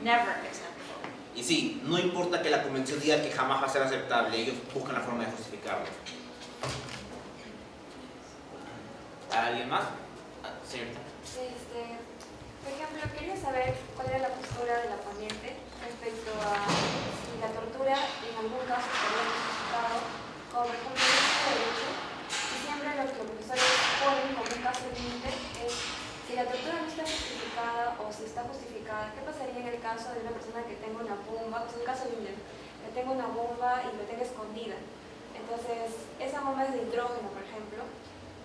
acceptable. Y sí, no importa que la convención diga que jamás va a ser aceptable, ellos buscan la forma de justificarlo. ¿Alguien más? Señorita. Por ejemplo, quería saber cuál era la postura de la ponente respecto a si la tortura en algún caso estaría justificado como por ejemplo el derecho, y siempre los profesores caso de una persona que tenga una bomba, es un caso de que tenga una bomba y lo tenga escondida. Entonces, esa bomba es de hidrógeno, por ejemplo,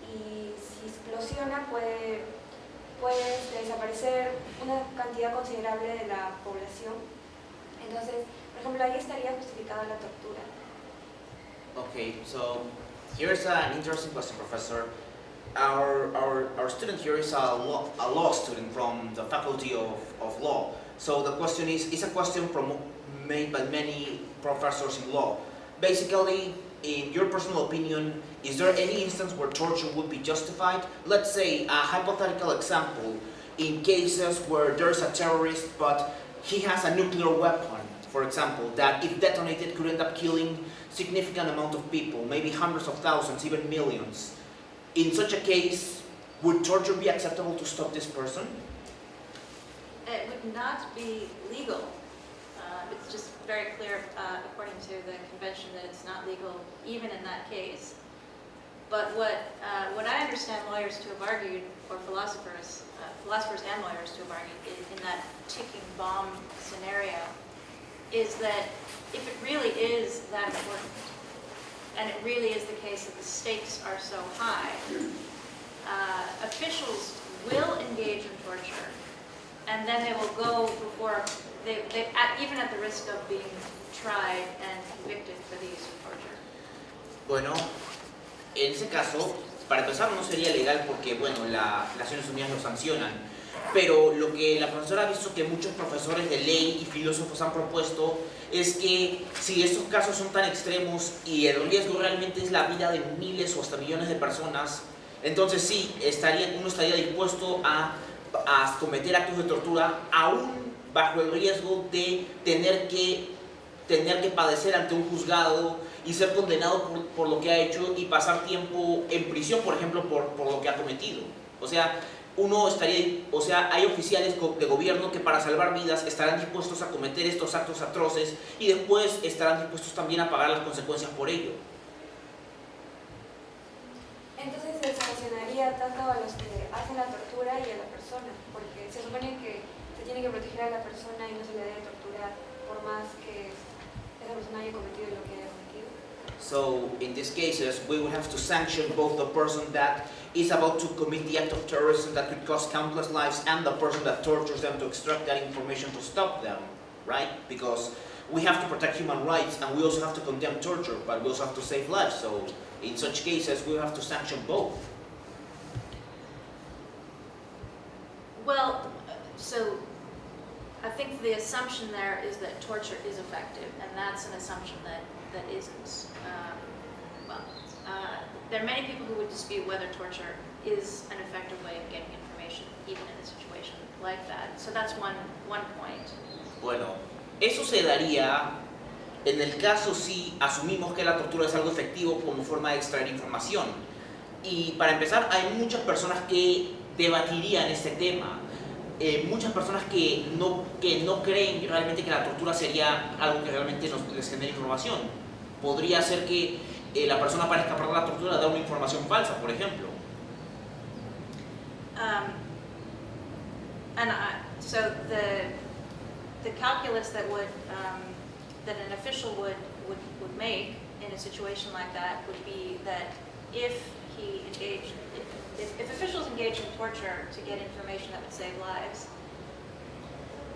y si explosiona puede desaparecer una cantidad considerable de la población. Entonces, por ejemplo, ahí estaría justificada la tortura. Okay, so here's an interesting question, Professor. Our student here is a law student from the Faculty of Law. So the question is a question made by many professors in law. Basically, in your personal opinion, is there any instance where torture would be justified? Let's say a hypothetical example, in cases where there's a terrorist but he has a nuclear weapon, for example, that if detonated could end up killing significant amount of people, maybe hundreds of thousands, even millions. In such a case, would torture be acceptable to stop this person? It would not be legal. It's just very clear, according to the convention, that it's not legal even in that case. But what I understand lawyers to have argued, or philosophers and lawyers to have argued in that ticking bomb scenario, is that if it really is that important, and it really is the case that the stakes are so high, officials will engage in torture, and then they will go before, even at the risk of being tried and convicted for the use of torture. Bueno, en ese caso, para empezar no sería legal porque, bueno, las Naciones Unidas lo sancionan, pero lo que la profesora ha visto que muchos profesores de ley y filósofos han propuesto es que si estos casos son tan extremos y el riesgo realmente es la vida de miles o hasta millones de personas, entonces sí, uno estaría dispuesto a cometer actos de tortura aún bajo el riesgo de tener que padecer ante un juzgado y ser condenado por lo que ha hecho y pasar tiempo en prisión, por ejemplo, por lo que ha cometido. O sea, hay oficiales de gobierno que para salvar vidas estarán dispuestos a cometer estos actos atroces y después estarán dispuestos también a pagar las consecuencias por ello. Entonces se sancionaría tanto a los que hacen la tortura y a la persona, porque se supone que se tiene que proteger a la persona y no se le debe torturar por más que esa persona haya cometido lo que haya cometido. So, in these cases, we would have to sanction both the person that is about to commit the act of terrorism that could cost countless lives and the person that tortures them to extract that information to stop them, right? Because we have to protect human rights and we also have to condemn torture, but we also have to save lives. So, in such cases, we have to sanction both. Well, so I think the assumption there is that torture is effective, and that's an assumption that isn't. There are many people who would dispute whether torture is an effective way of getting information, even in a situation like that. So that's one point. Bueno, eso se daría en el caso si asumimos que la tortura es algo efectivo como forma de extraer información. Y para empezar, hay muchas personas que debatirían este tema. Muchas personas que no creen realmente que la tortura sería algo que realmente les genere información. Podría ser que la persona para escapar de la tortura da una información falsa, por ejemplo. So the calculus that that an official would make in a situation like that would be that if officials engage in torture to get information that would save lives,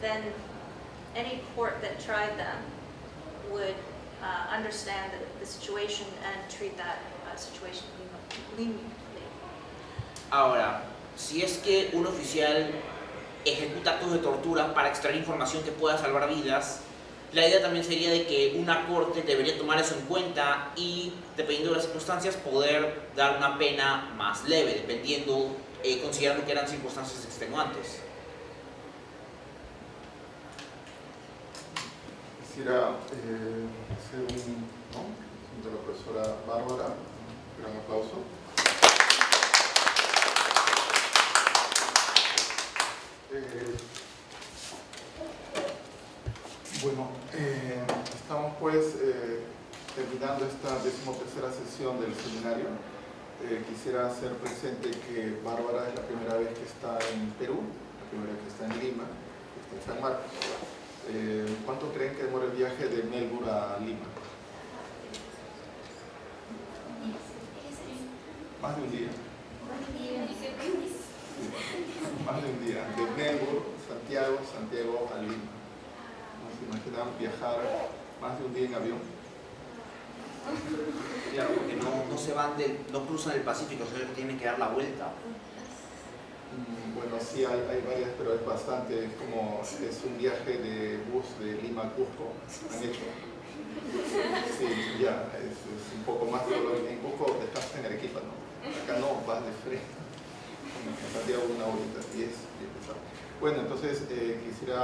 then any court that tried them would understand the situation and treat that situation leniently. Ahora, si es que un oficial ejecuta actos de tortura para extraer información que pueda salvar vidas, la idea también sería de que una corte debería tomar eso en cuenta y, dependiendo de las circunstancias, poder dar una pena más leve, considerando que eran circunstancias extenuantes. Quisiera hacer de la profesora Bárbara, un gran aplauso. Estamos pues terminando esta 13ª sesión del seminario. Quisiera hacer presente que Bárbara es la primera vez que está en Perú, la primera vez que está en Lima, que está en San Marcos. ¿Cuánto creen que demora el viaje de Melbourne a Lima? Más de un día. Más de un día. De Melbourne, Santiago, Santiago a Lima. ¿No se imaginan viajar más de un día en avión? Claro, porque no se van no cruzan el Pacífico, sino que tienen que dar la vuelta. Bueno, sí, hay varias, pero es bastante, es un viaje de bus de Lima a Cusco, han hecho. Sí, ya, es un poco más, pero en Cusco estás en Arequipa, ¿no? Acá no, vas de frente. En Santiago una horita, y es bien pesado. Bueno, entonces quisiera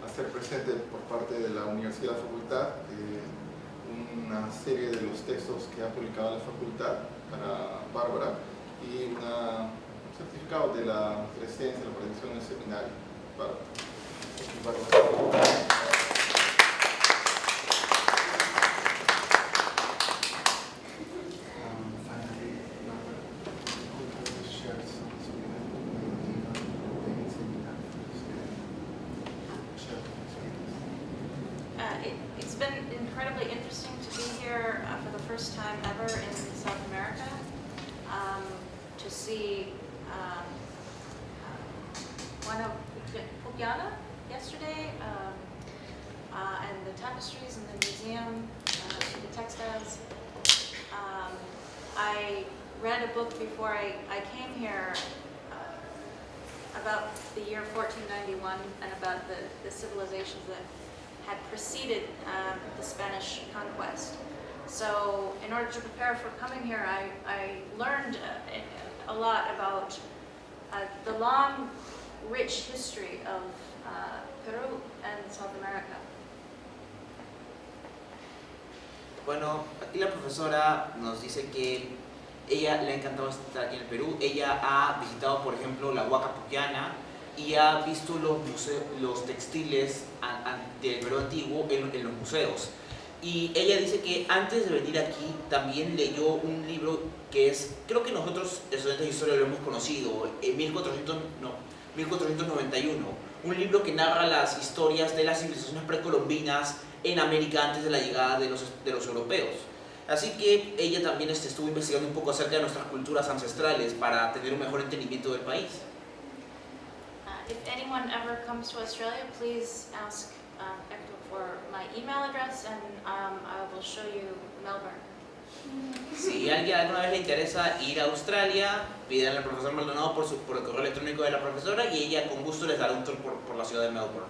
hacer presente por parte de la Universidad Facultad una serie de los textos que ha publicado la facultad para Bárbara y un certificado de la presencia, la participación en el seminario. Bárbara. It's been incredibly interesting to be here for the first time ever in South America, to see one of Pupiana yesterday, and the tapestries in the museum, the textiles. I read a book before I came here about the year 1491 and about the civilizations that had preceded the Spanish conquest. So in order to prepare for coming here, I learned a lot about the long, rich history of Peru and South America. Bueno, aquí la profesora nos dice que ella le ha encantado estar aquí en el Perú. Ella ha visitado, por ejemplo, la Huaca Pucllana y ha visto los textiles del Perú antiguo en los museos. Y ella dice que antes de venir aquí también leyó un libro que es, creo que nosotros, estudiantes de historia, lo hemos conocido, en 1491, un libro que narra las historias de las civilizaciones precolombinas en América antes de la llegada de los europeos. Así que ella también estuvo investigando un poco acerca de nuestras culturas ancestrales para tener un mejor entendimiento del país. If anyone ever comes to Australia, please ask Hector for my email address and I will show you Melbourne. Si alguien alguna vez le interesa ir a Australia, pídanle al profesor Maldonado por el correo electrónico de la profesora y ella con gusto les dará un tour por la ciudad de Melbourne.